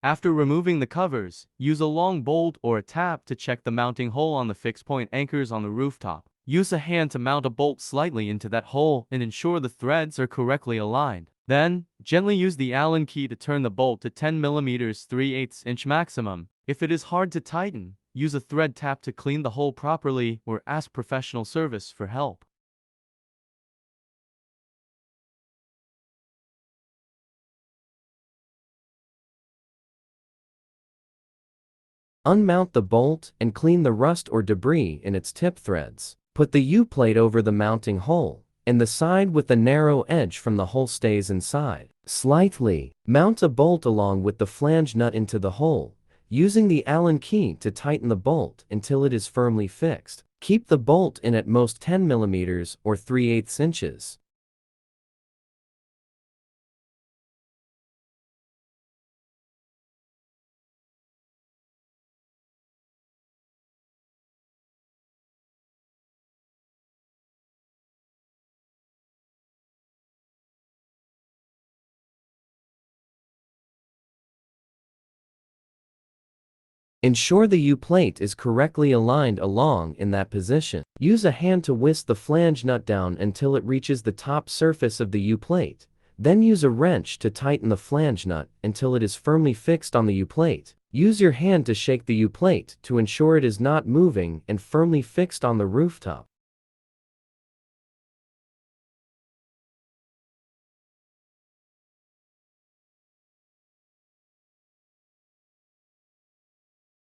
After removing the covers, use a long bolt or a tap to check the mounting hole on the fixed point anchors on the rooftop. Use a hand to mount a bolt slightly into that hole and ensure the threads are correctly aligned. Then, gently use the Allen key to turn the bolt to 10 mm 3/8 inch maximum. If it is hard to tighten, use a thread tap to clean the hole properly or ask professional service for help. Unmount the bolt and clean the rust or debris in its tip threads. Put the U-plate over the mounting hole, and the side with the narrow edge from the hole stays inside. Slightly mount a bolt along with the flange nut into the hole, using the Allen key to tighten the bolt until it is firmly fixed. Keep the bolt in at most 10 mm or 3/8 inches. Ensure the U-plate is correctly aligned along in that position. Use a hand to whisk the flange nut down until it reaches the top surface of the U-plate. Then use a wrench to tighten the flange nut until it is firmly fixed on the U-plate. Use your hand to shake the U-plate to ensure it is not moving and firmly fixed on the rooftop.